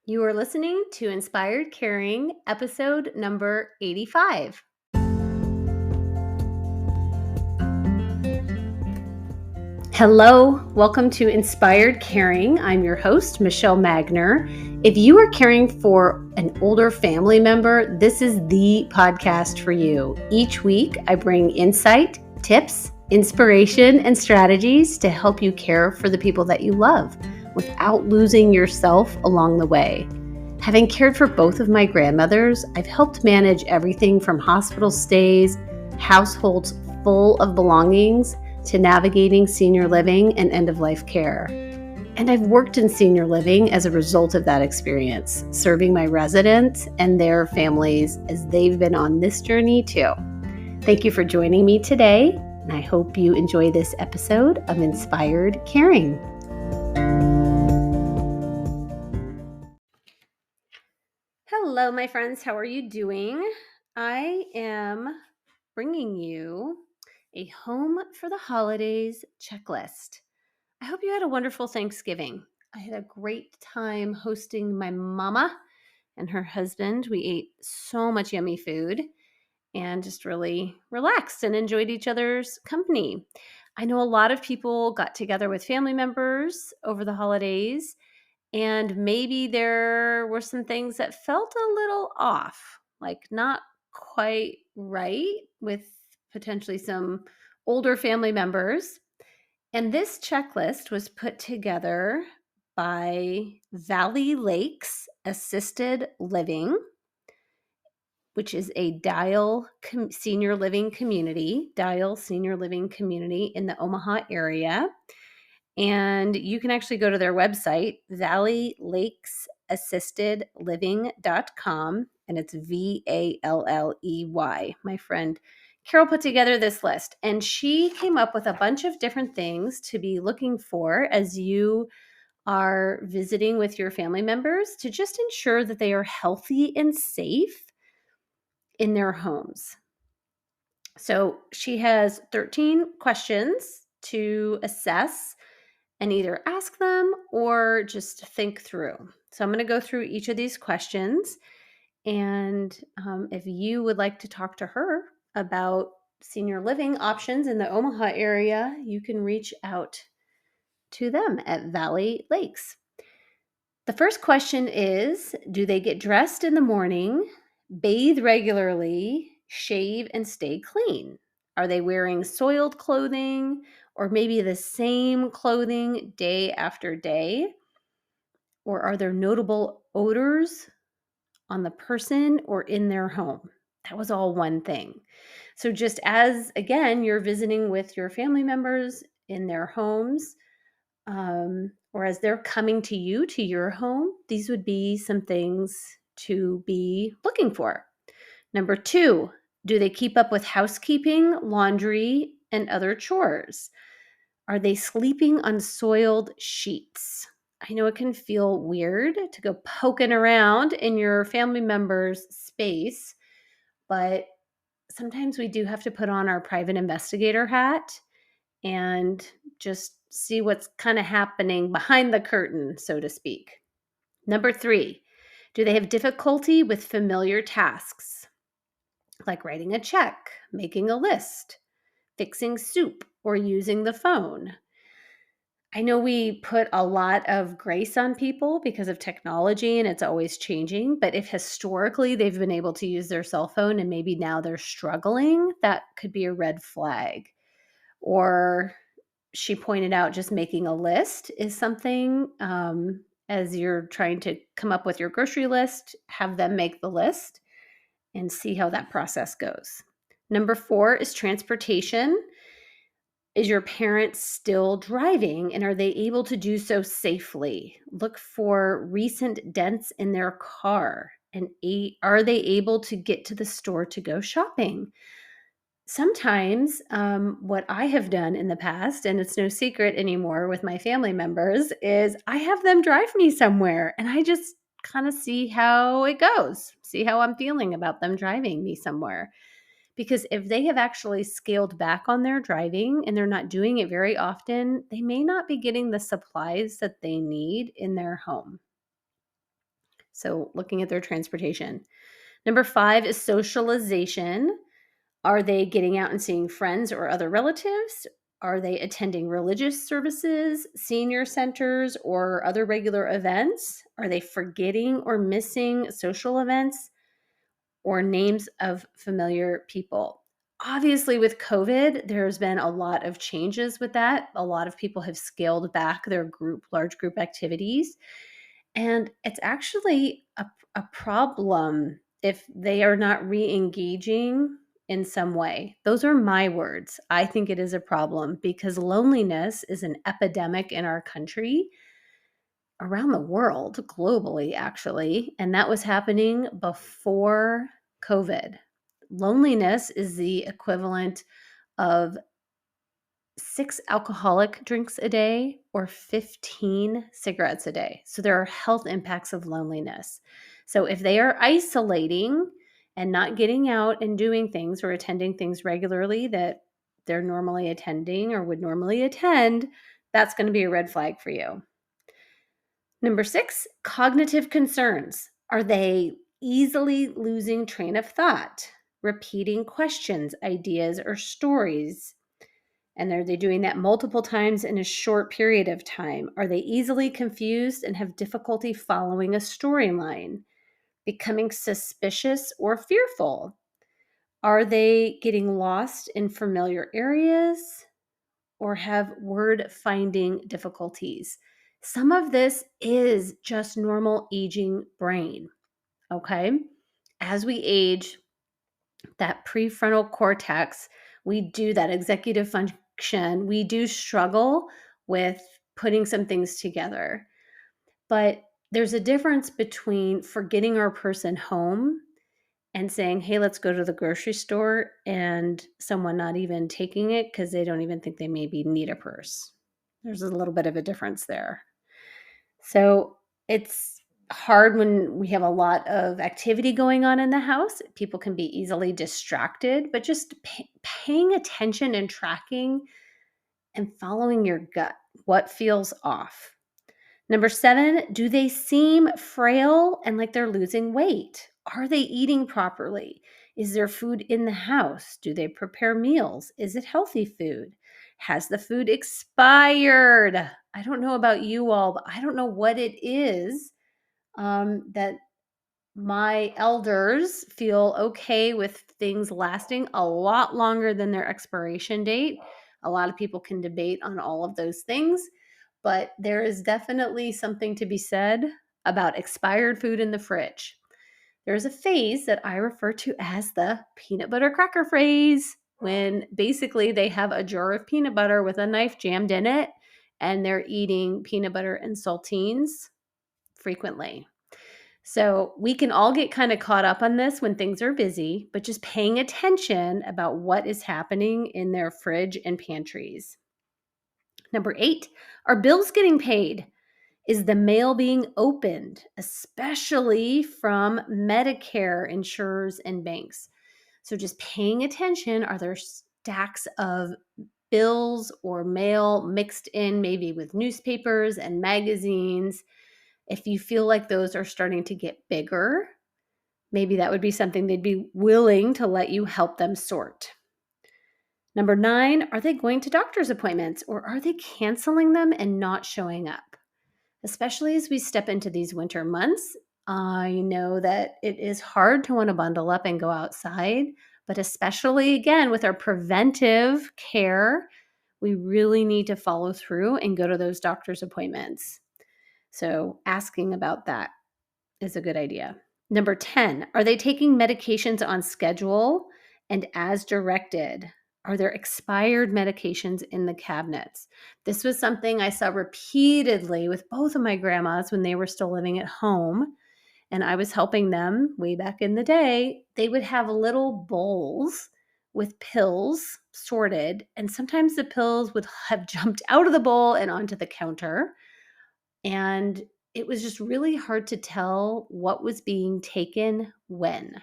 You are listening to Inspired Caring, episode number 85. Hello, welcome to Inspired Caring. I'm your host, Michele Magner. If you are caring for an older family member, this is the podcast for you. Each week, I bring insight, tips, inspiration, and strategies to help you care for the people that you love without losing yourself along the way. Having cared for both of my grandmothers, I've helped manage everything from hospital stays, households full of belongings, to navigating senior living and end-of-life care. And I've worked in senior living as a result of that experience, serving my residents and their families as they've been on this journey too. Thank you for joining me today, and I hope you enjoy this episode of Inspired Caring. Hello, my friends. How are you doing? I am bringing you a home for the holidays checklist. I hope you had a wonderful Thanksgiving. I had a great time hosting my mama and her husband. We ate so much yummy food and just really relaxed and enjoyed each other's company. I know a lot of people got together with family members over the holidays, and maybe there were some things that felt a little off, like not quite right with potentially some older family members. And this checklist was put together by Valley Lakes Assisted Living, which is a senior living community in the Omaha area. And you can actually go to their website, valleylakessassistedliving.com, and it's VALLEY. My friend Carol put together this list, and she came up with a bunch of different things to be looking for as you are visiting with your family members to just ensure that they are healthy and safe in their homes. So she has 13 questions to assess and either ask them or just think through. So I'm going to go through each of these questions. And if you would like to talk to her about senior living options in the Omaha area, you can reach out to them at Valley Lakes. The first question is, do they get dressed in the morning, bathe regularly, shave, and stay clean? Are they wearing soiled clothing or maybe the same clothing day after day? Or are there notable odors on the person or in their home? That was all one thing. So just as, again, you're visiting with your family members in their homes, or as they're coming to you, to your home, these would be some things to be looking for. Number 2, do they keep up with housekeeping, laundry, and other chores? Are they sleeping on soiled sheets? I know it can feel weird to go poking around in your family member's space, but sometimes we do have to put on our private investigator hat and just see what's kind of happening behind the curtain, so to speak. Number 3, do they have difficulty with familiar tasks like writing a check, making a list, fixing soup, or using the phone? I know we put a lot of grace on people because of technology and it's always changing, but if historically they've been able to use their cell phone and maybe now they're struggling, that could be a red flag. Or she pointed out just making a list is something, as you're trying to come up with your grocery list, have them make the list and see how that process goes. Number 4 is transportation. Is your parent still driving and are they able to do so safely? Look for recent dents in their car and are they able to get to the store to go shopping? Sometimes what I have done in the past, and it's no secret anymore with my family members, is I have them drive me somewhere and I just kind of see how it goes, see how I'm feeling about them driving me somewhere. Because if they have actually scaled back on their driving and they're not doing it very often, they may not be getting the supplies that they need in their home. So looking at their transportation. Number 5 is socialization. Are they getting out and seeing friends or other relatives? Are they attending religious services, senior centers, or other regular events? Are they forgetting or missing social events or names of familiar people? Obviously, with COVID, there's been a lot of changes with that. A lot of people have scaled back their large group activities. And it's actually a problem if they are not re engaging in some way. Those are my words. I think it is a problem because loneliness is an epidemic in our country, around the world, globally, actually. And that was happening before COVID. Loneliness is the equivalent of 6 alcoholic drinks a day or 15 cigarettes a day. So there are health impacts of loneliness. So if they are isolating and not getting out and doing things or attending things regularly that they're normally attending or would normally attend, that's going to be a red flag for you. Number 6, cognitive concerns. Are they easily losing train of thought, repeating questions, ideas, or stories? And are they doing that multiple times in a short period of time? Are they easily confused and have difficulty following a storyline? Becoming suspicious or fearful? Are they getting lost in familiar areas or have word finding difficulties? Some of this is just normal aging brain, okay? As we age, that prefrontal cortex, we do that executive function, we do struggle with putting some things together. But there's a difference between forgetting our person home and saying, hey, let's go to the grocery store, and someone not even taking it because they don't even think they maybe need a purse. There's a little bit of a difference there. So it's hard when we have a lot of activity going on in the house. People can be easily distracted, but just paying attention and tracking and following your gut. What feels off? Number 7, do they seem frail and like they're losing weight? Are they eating properly? Is there food in the house? Do they prepare meals? Is it healthy food? Has the food expired? I don't know about you all, but I don't know what it is that my elders feel okay with things lasting a lot longer than their expiration date. A lot of people can debate on all of those things, but there is definitely something to be said about expired food in the fridge. There's a phase that I refer to as the peanut butter cracker phase, when basically they have a jar of peanut butter with a knife jammed in it and they're eating peanut butter and saltines frequently. So we can all get kind of caught up on this when things are busy, but just paying attention about what is happening in their fridge and pantries. Number 8, are bills getting paid? Is the mail being opened, especially from Medicare insurers and banks? So just paying attention, are there stacks of bills or mail mixed in maybe with newspapers and magazines? If you feel like those are starting to get bigger, maybe that would be something they'd be willing to let you help them sort. Number 9, are they going to doctor's appointments or are they canceling them and not showing up? Especially as we step into these winter months, I know that it is hard to want to bundle up and go outside, but especially again with our preventive care, we really need to follow through and go to those doctor's appointments. So asking about that is a good idea. Number 10, are they taking medications on schedule and as directed? Are there expired medications in the cabinets? This was something I saw repeatedly with both of my grandmas when they were still living at home. And I was helping them way back in the day. They would have little bowls with pills sorted, and sometimes the pills would have jumped out of the bowl and onto the counter. And it was just really hard to tell what was being taken when.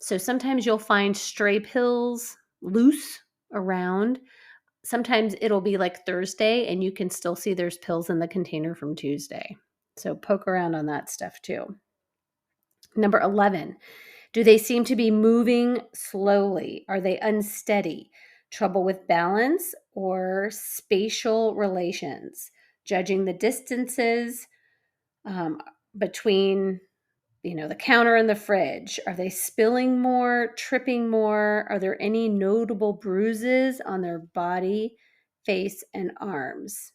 So sometimes you'll find stray pills loose around. Sometimes it'll be like Thursday and you can still see there's pills in the container from Tuesday. So poke around on that stuff too. Number 11, do they seem to be moving slowly? Are they unsteady? Trouble with balance or spatial relations? Judging the distances um, between the counter and the fridge. Are they spilling more, tripping more? Are there any notable bruises on their body, face, and arms?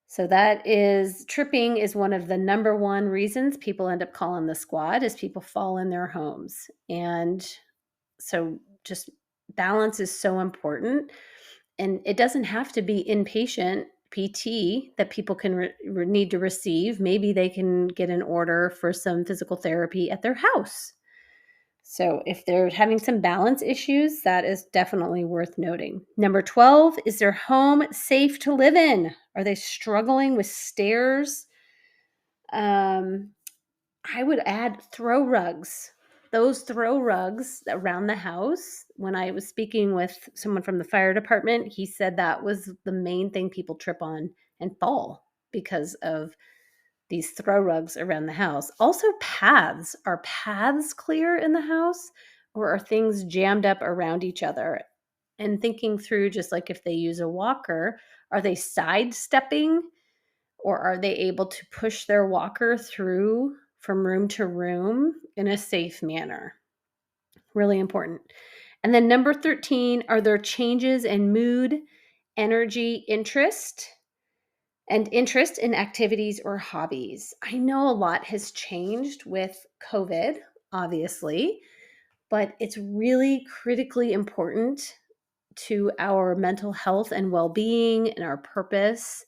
So that is tripping is one of the number one reasons people end up calling the squad is people fall in their homes. And so just balance is so important. And it doesn't have to be inpatient PT that people can need to receive. Maybe they can get an order for some physical therapy at their house. So if they're having some balance issues, that is definitely worth noting. Number 12, is their home safe to live in? Are they struggling with stairs? I would add throw rugs. Those throw rugs around the house. When I was speaking with someone from the fire department, he said that was the main thing people trip on and fall because of these throw rugs around the house. Also, paths. Are paths clear in the house, or are things jammed up around each other? And thinking through, just like if they use a walker, are they sidestepping, or are they able to push their walker through from room to room in a safe manner? Really important. And then number 13, are there changes in mood, energy, interest in activities or hobbies? I know a lot has changed with COVID, obviously, but it's really critically important to our mental health and well-being and our purpose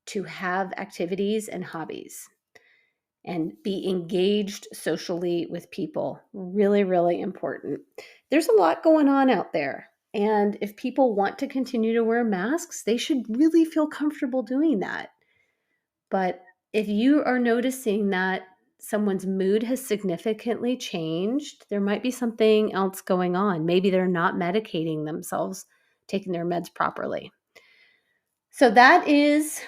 to have activities and hobbies and be engaged socially with people. Really, really important. There's a lot going on out there. And if people want to continue to wear masks, they should really feel comfortable doing that. But if you are noticing that someone's mood has significantly changed, there might be something else going on. Maybe they're not medicating themselves, taking their meds properly. So that is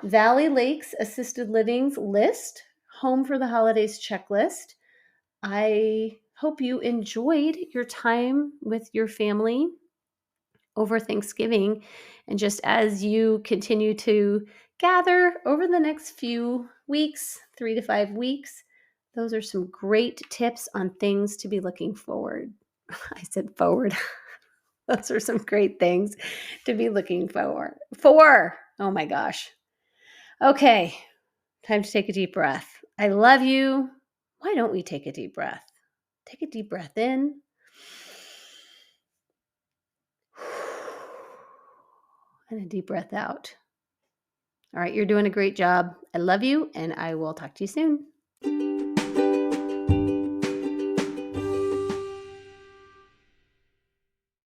Valley Lakes Assisted Living's list, Home for the Holidays checklist. I hope you enjoyed your time with your family over Thanksgiving. And just as you continue to gather over the next few weeks, 3 to 5 weeks, those are some great tips on things to be looking forward. I said forward. Those are some great things to be looking forward for. Oh my gosh. Okay, time to take a deep breath. I love you. Why don't we take a deep breath? Take a deep breath in. And a deep breath out. All right, you're doing a great job. I love you, and I will talk to you soon.